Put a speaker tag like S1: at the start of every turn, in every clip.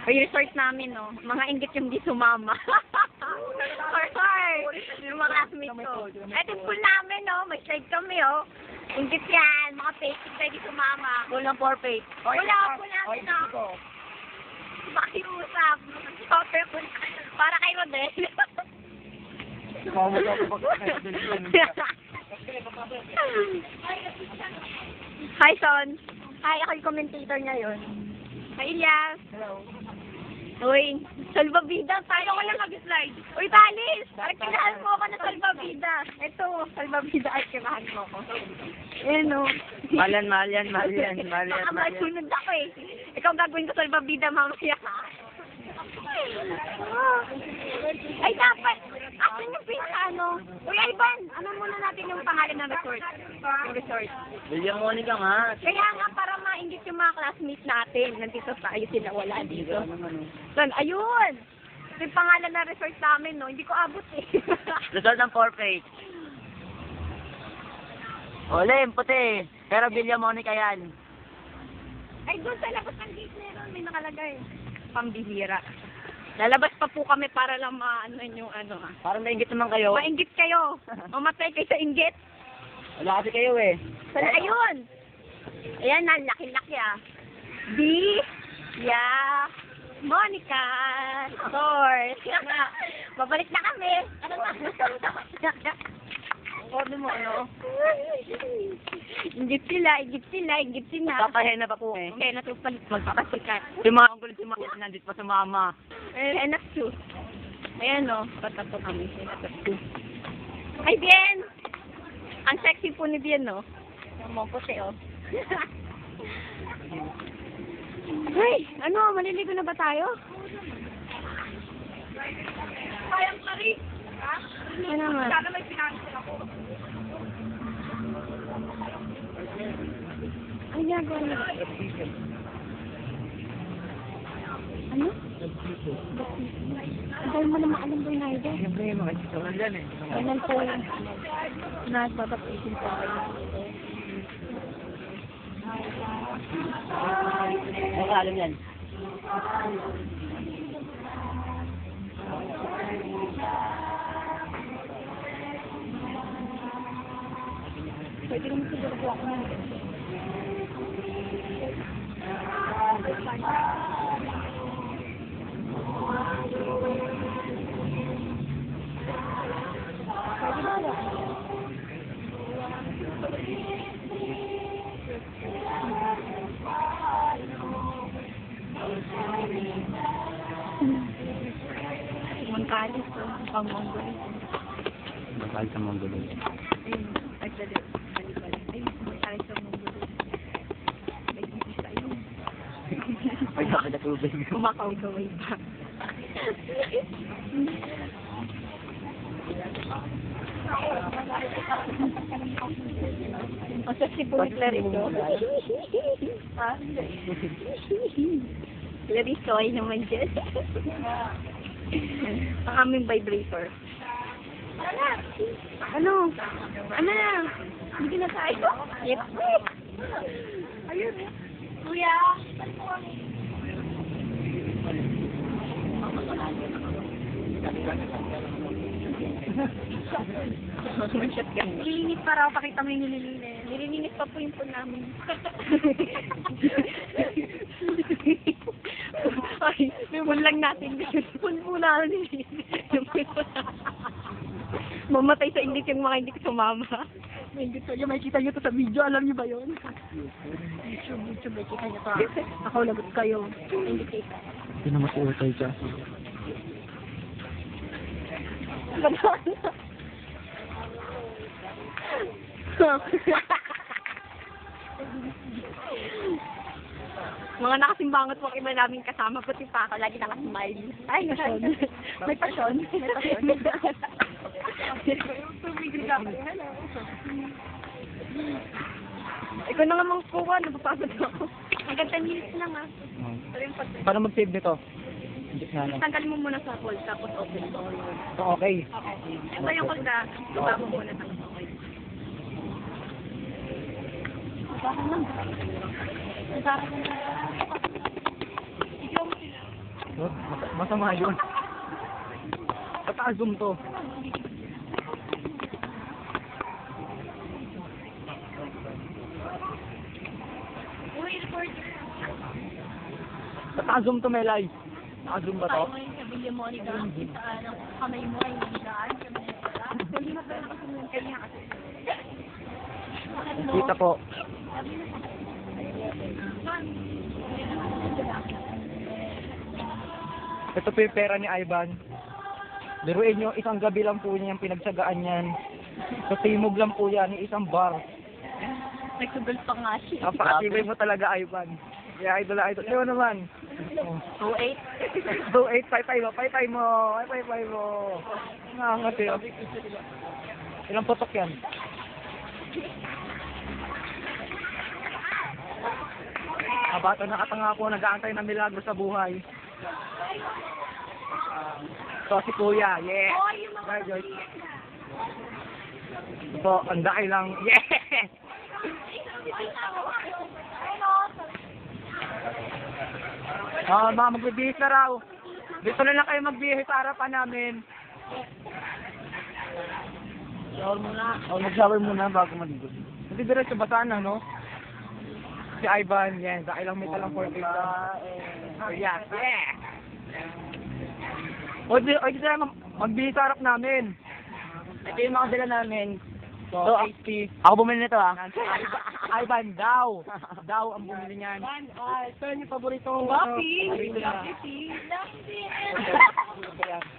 S1: Ay, resort namin, no? Mga inggit yung di sumama. Resort! Yung mga classmates ko. Ito yung pool namin, no? May slide kami, oh. Inggit yan. Mga basic na di sumama.
S2: Pool ng 4 feet.
S1: Wala, pool namin, no? Makiusap. Shopper pool. Para kay Rodel. Hi, Son. Hi, ako yung commentator ngayon. Hi, Elias.
S2: Hello.
S1: Uy, salvavida. Tayo ko lang mag-slide. Uy, Talis! Arkirahan mo ako na salvavida. Ito, salvavida. Arkirahan mo ako. Ayan, o.
S2: Mahal yan.
S1: Baka masunod ako eh. Ikaw gagawin ko salvavida mamaya. Ay, dapat. Asan yung pinaka-ano? Uy, Ivan, ano muna natin yung pangalan ng resort? Yung resort.
S2: William Monica nga.
S1: Kaya nga, para maingit yung mga classmates natin. Nandito tayo sila, wala dito. Son, ayun! Ito yung pangalan ng resort namin, no? Hindi ko abot eh.
S2: Resort ng 4 feet. Olim, puti. Pero William Monica yan.
S1: Ay, doon sa labas ng gate meron, may nakalagay. Pambihira. Lalabas pa po kami para lang maano yung ano ha.
S2: Parang nainggit naman kayo.
S1: Maingit kayo. Mamatay kayo sa inggit.
S2: Wala kasi kayo eh.
S1: Sana ayun. Ayan na, laki-laki ah. Monica. Source. Babalik na kami. Ano na?
S2: Order mo ano?
S1: Inggit sila.
S2: Papahena pa po eh.
S1: Okay, natupal. Magpapasikat.
S2: Si mga anggulit si mga nandito pa sa mama.
S1: Eh, anak two. Ayan o, patato kami. Anak two. Ay, Bien! Ang sexy po ni Bien, no? Ang mga puti, oh. Ay, ano, maliligo na ba tayo? Kayang pari. Ha? Ano naman? Sana may pinansin ako. Ay, ginagawa niya. Ano? Ang dahil mo naman alam ba yung idea?
S2: Siyempre, mga chicturan dyan eh.
S1: Ganun po yung nagbabaptisin po kayo.
S2: Ano ka alam yan?
S1: Pwede naman siguro po ako naman. Mangkalis po, pang Mongolian.
S2: Mahal sa Mongolian.
S1: Ayun, ay pwede. Ayun, mangkalis sa Mongolian. May isa yun.
S2: Ay, nakakatubig.
S1: Kumakaw-gaway pa. Ang sexy po ni Clarito. Ha? Clarito ay naman dyan. Ang aming vibrator. Ano? Ano na? Hindi na tayo? Yep. Ayun. Kuya. Nililinis pa raw, pakita mo yung nililinis. Nililinis pa po yung pool namin. Ay, may pool lang natin. Pool po namin nililinis. Mamatay sa inggit yung mga hindi ko sumama. May inggit kayo, may kita nyo to sa video. Alam nyo ba yun? YouTube, may kita nyo to. Ako lagot kayo. May inggit kayo.
S2: Hindi na masuutay siya.
S1: Mga nakasimbangot po iba namin kasama, pati pa ako, lagi nakasmile. Ay, pasyon. May pasyon. May pasyon. Ikaw na nga mga kuha, napapasod ako. Hanggang 10 minutes lang ah. Pero yung
S2: Paano mag-save nito? Hindi na lang.
S1: tanggalin mo muna sa call, tapos open.
S2: So, okay.
S1: Okay. Ito yung call na, baba mo muna tapos okay. Basahan lang. Basahan lang. Ikaw mo sila.
S3: Masama yun. Pataas zoom to.
S1: Uy, report.
S3: Pataas zoom to, Melay. Pataas zoom ba to?
S1: Tayo ngayon sa Villa Monica. Saan ang kamay mo ay nagdaan. Hindi na pala kasi yung kanya kasi.
S3: Kita po. Ito po yung pera ni Ivan. Biruin nyo, isang gabi lang po niya yung pinagsagaan yan. Sa timog lang po yan, isang bar.
S1: Nagsugal pa nga siya.
S3: Napakatibay mo talaga, Ivan. Yeah, idol. Ito naman.
S1: 2-8.
S3: 2-8, pay mo. Pay mo. Nakangati. Ilang putok yan? Abato, nakatanga po, nag-aantay ng milagro sa buhay. So, si Kuya, yeah.
S1: Oh, yung mga
S3: Right, Joyce. So, ang daki lang, yeah! Mga magbibihis na raw. Dito na lang kayo magbihis sa harapan namin. Shower muna. Mag-shower muna bago maligo. Hindi diretso basaan lang, no? Si Ivan, yan. Dahil lang may talang 4 days. Yeah. O, dito na magbihis sa harap namin. Ito yung mga dala namin. So, HP.
S2: Ako bumili nito ah.
S3: Ivan, daw ang bumili niyan. Ito yung paborito.
S1: Buffy.
S3: Buffy.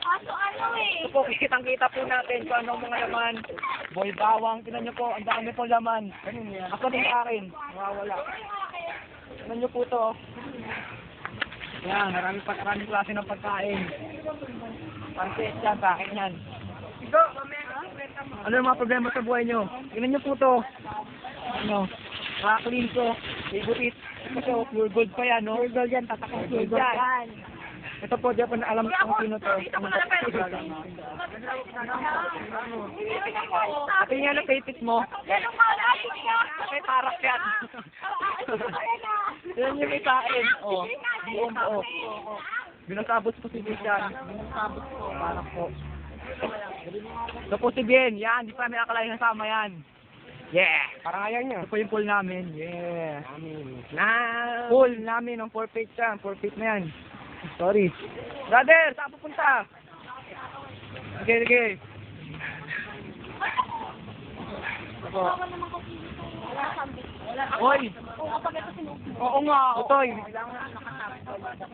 S1: Aso ano eh.
S3: Ito po, kitang-kita po natin kung anong mga laman. Boy bawang, tinan nyo po, ang dami po laman. Ako din sa akin, mawawala. Tinan nyo po to. Yan, maraming klase ng pagkain. Pansit yan, sa akin yan. Ano yung mga problema sa buhay nyo? Tingnan nyo po to. Ano? Clean ko. Favorite. Kasi pure gold pa yan, no? Pure gold yan, tatakang pure gold yan. Ito po, di ako na alam kung sino to. Ate nga na paypit mo. May parak yan. Yan yung may kain. O. Oo. Binasabot ko si Bishan. Binasabot ko. Parak po. Ito po si Bien. Yan, di pa namin akalain kasama yan. Yeah! Parang ayaw niya. Ito po yung pool namin. Yeah. Pool namin ng 4 feet yan. 4 feet na yan. Sorry. Brother, saan pupunta? Sige. Hoy! Oo nga. Toy.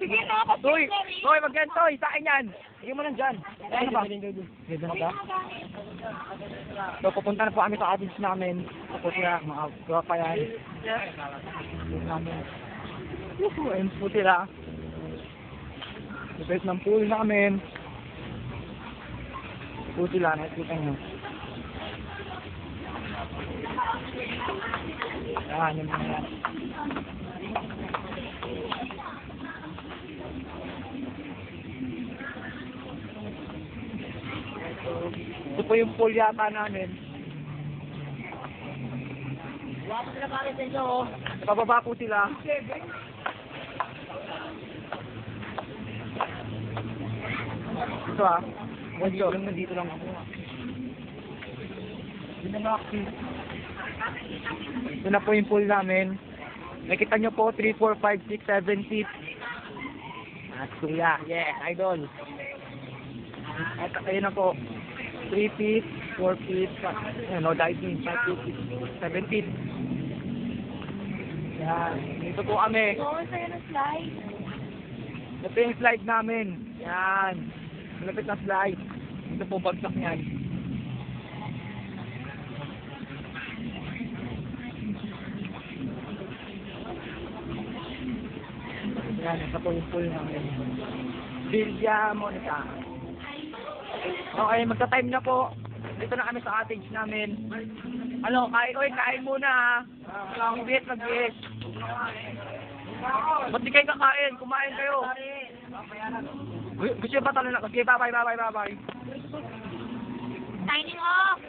S1: Sige na,
S3: Toy, wag yan, Toy. Sa akin yan. Sige mo lang dyan. Ano ba? Ganda na ba? So, pupunta na po kami sa cottage namin. Tapos sila, mga guwapa yan. Ayun po sila. Ipit ng pool namin. Po sila, nakikita nyo. Yan, yung mga yan. Ito po yung pool yata namin. Pababa po sila. Ito ah. Ito lang, nandito lang ako. Ito na po yung pool namin. Nakita nyo po, 3, 4, 5, 6, 7 feet. Kuya, yeah, idol. At ayun na po. 3 feet, 4 feet, no, diving, 5 feet, 7 feet. Yan, dito po kami.
S1: Oo, sa'yo na slide.
S3: Ito yung slide namin. Yan. Malapit na slide. Ito po bagsak niyan. Yan, ito po yung pool namin. Villa Monica. Okay, magta-time na po. Dito na kami sa cottage namin. Ano, kain muna ha. Mag-bihis. Ba't di kayo kakain? Kumain kayo. Gusto nyo ba talo na? Okay, bye-bye.
S1: Signing off.